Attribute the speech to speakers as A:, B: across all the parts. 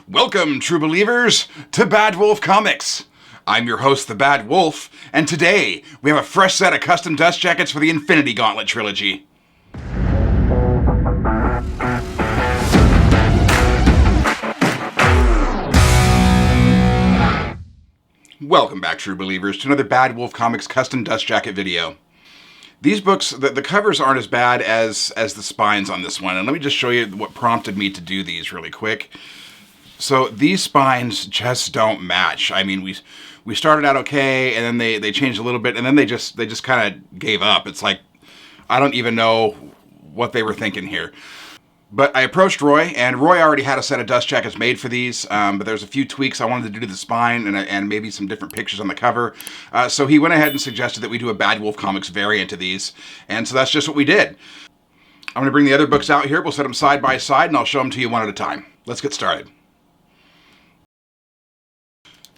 A: Welcome, true believers, to Bad Wolf Comics. I'm your host, the Bad Wolf, and today we have a fresh set of custom dust jackets for the Gauntlet Trilogy. Welcome back, true believers, to another Bad Wolf Comics custom dust jacket video. These books, the covers aren't as bad as the spines on this one, and let me just show you what prompted me to do these really quick. So these spines just don't match. I mean, we started out okay, and then they changed a little bit, and then they just kind of gave up. It's like, I don't even know what they were thinking here. But I approached Roy, and Roy already had a set of dust jackets made for these, but there's a few tweaks I wanted to do to the spine and maybe some different pictures on the cover. So he went ahead and suggested that we do a Bad Wolf Comics variant of these, and so that's just what we did. I'm going to bring the other books out here, we'll set them side by side, and I'll show them to you one at a time. Let's get started.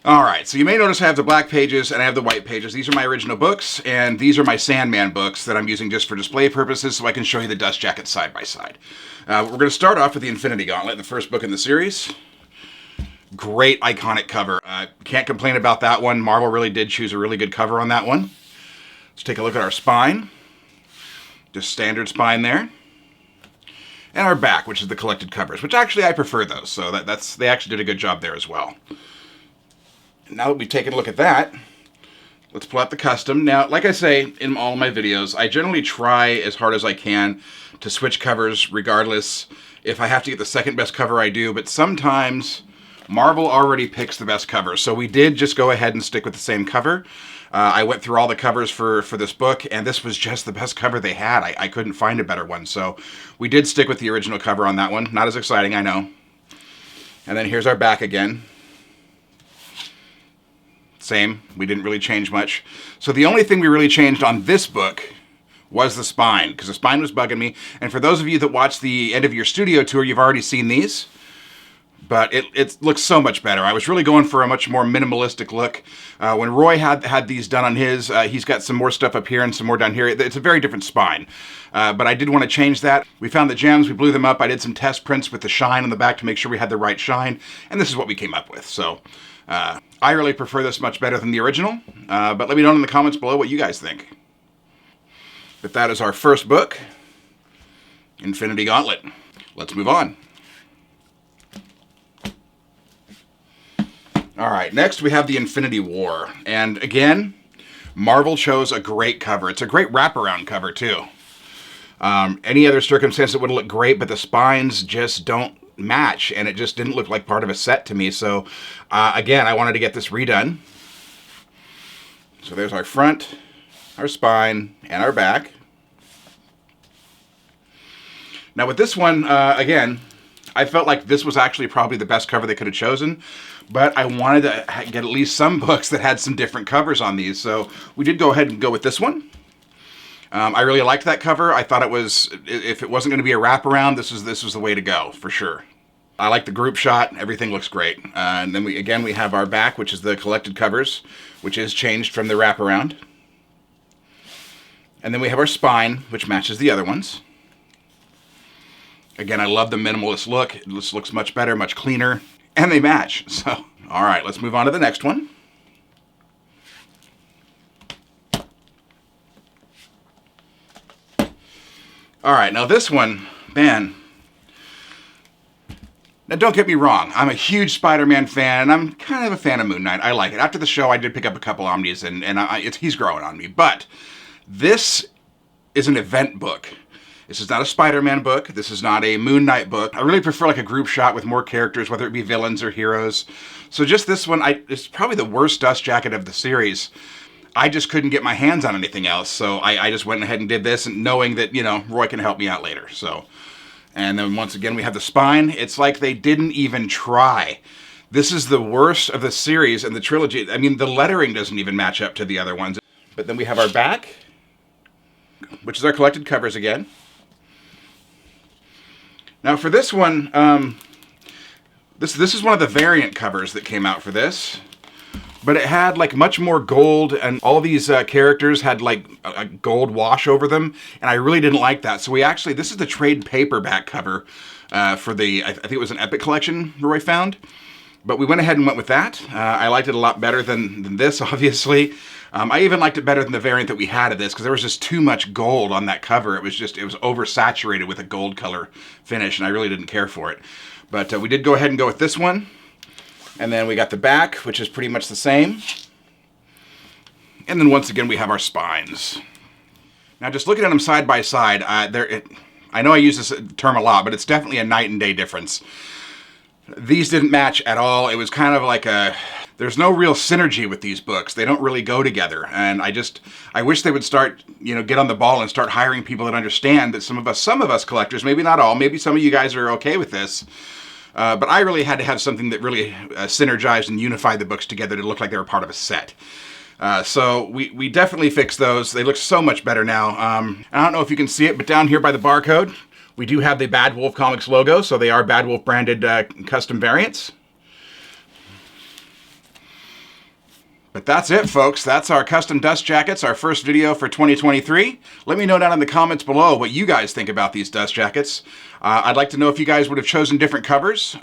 A: Alright, so you may notice I have the black pages and I have the white pages. These are my original books, and these are my Sandman books that I'm using just for display purposes so I can show you the dust jackets side by side. We're going to start off with the Infinity Gauntlet, the first book in the series. Great iconic cover. Can't complain about that one. Marvel really did choose a really good cover on that one. Let's take a look at our spine. Just standard spine there. And our back, which is the collected covers, which actually I prefer those, so they actually did a good job there as well. Now that we've taken a look at that, let's pull out the custom. Now, like I say in all my videos, I generally try as hard as I can to switch covers regardless. If I have to get the second best cover, I do, but sometimes Marvel already picks the best cover. So we did just go ahead and stick with the same cover. I went through all the covers for this book, and this was just the best cover they had. I couldn't find a better one, so we did stick with the original cover on that one. Not as exciting, I know. And then here's our back again. Same, we didn't really change much. So the only thing we really changed on this book was the spine, because the spine was bugging me. And for those of you that watched the end of your studio tour, you've already seen these. But it looks so much better. I was really going for a much more minimalistic look. When Roy had these done on his, he's got some more stuff up here and some more down here. It's a very different spine. But I did want to change that. We found the gems, we blew them up. I did some test prints with the shine on the back to make sure we had the right shine. And this is what we came up with. So I really prefer this much better than the original. But let me know in the comments below what you guys think. But that is our first book, Infinity Gauntlet. Let's move on. Alright, next we have the Infinity War. And again, Marvel chose a great cover. It's a great wraparound cover too. Any other circumstance it would have looked great, but the spines just don't match, and it just didn't look like part of a set to me. So again, I wanted to get this redone. So there's our front, our spine, and our back. Now with this one, again, I felt like this was actually probably the best cover they could have chosen, but I wanted to get at least some books that had some different covers on these, so we did go ahead and go with this one. I really liked that cover. I thought it was, if it wasn't going to be a wraparound, this was the way to go, for sure. I like the group shot. Everything looks great. And then we have our back, which is the collected covers, which is changed from the wraparound. And then we have our spine, which matches the other ones. Again, I love the minimalist look. It just looks much better, much cleaner, and they match. So, all right, let's move on to the next one. All right, now this one, man. Now don't get me wrong, I'm a huge Spider-Man fan, and I'm kind of a fan of Moon Knight. I like it. After the show, I did pick up a couple Omnis, and he's growing on me. But this is an event book. This is not a Spider-Man book. This is not a Moon Knight book. I really prefer like a group shot with more characters, whether it be villains or heroes. So just this one, it's probably the worst dust jacket of the series. I just couldn't get my hands on anything else, so I just went ahead and did this, and knowing that, you know, Roy can help me out later. So, and then once again, we have the spine. It's like they didn't even try. This is the worst of the series and the trilogy. I mean, the lettering doesn't even match up to the other ones. But then we have our back, which is our collected covers again. Now for this one, this is one of the variant covers that came out for this. but it had like much more gold, and all these characters had like a gold wash over them, and I really didn't like that. So we actually, this is the trade paperback cover for the, I think it was an Epic collection Roy found, but we went ahead and went with that. I liked it a lot better than this, obviously. I even liked it better than the variant that we had of this, because there was just too much gold on that cover. It was oversaturated with a gold color finish, and I really didn't care for it. But we did go ahead and go with this one. And then we got the back, which is pretty much the same. And then once again, we have our spines. Now, just looking at them side by side, I know I use this term a lot, but it's definitely a night and day difference. These didn't match at all. It was kind of like there's no real synergy with these books. They don't really go together. And I wish they would start, get on the ball and start hiring people that understand that some of us collectors, maybe not all, maybe some of you guys are okay with this, but I really had to have something that really synergized and unified the books together to look like they were part of a set. So we definitely fixed those. They look so much better now. I don't know if you can see it, but down here by the barcode, we do have the Badwolf Comics logo, so they are Badwolf branded custom variants. But that's it, folks. That's our custom dust jackets, our first video for 2023. Let me know down in the comments below what you guys think about these dust jackets. I'd like to know if you guys would have chosen different covers,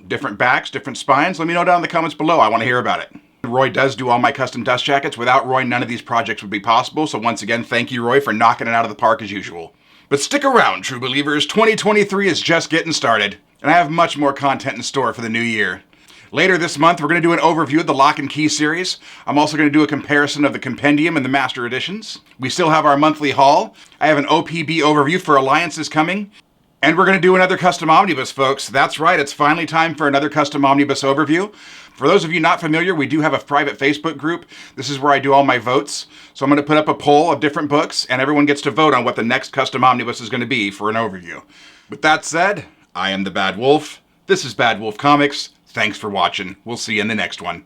A: different backs, different spines. Let me know down in the comments below. I want to hear about it. Roy does do all my custom dust jackets. Without Roy, none of these projects would be possible. So once again, thank you, Roy, for knocking it out of the park as usual. But stick around, true believers. 2023 is just getting started, and I have much more content in store for the new year. Later this month, we're going to do an overview of the Lock and Key series. I'm also going to do a comparison of the Compendium and the Master Editions. We still have our monthly haul. I have an OPB overview for Alliances coming. And we're going to do another custom omnibus, folks. That's right, it's finally time for another custom omnibus overview. For those of you not familiar, we do have a private Facebook group. This is where I do all my votes. So I'm going to put up a poll of different books, and everyone gets to vote on what the next custom omnibus is going to be for an overview. With that said, I am the Bad Wolf. This is Bad Wolf Comics. Thanks for watching. We'll see you in the next one.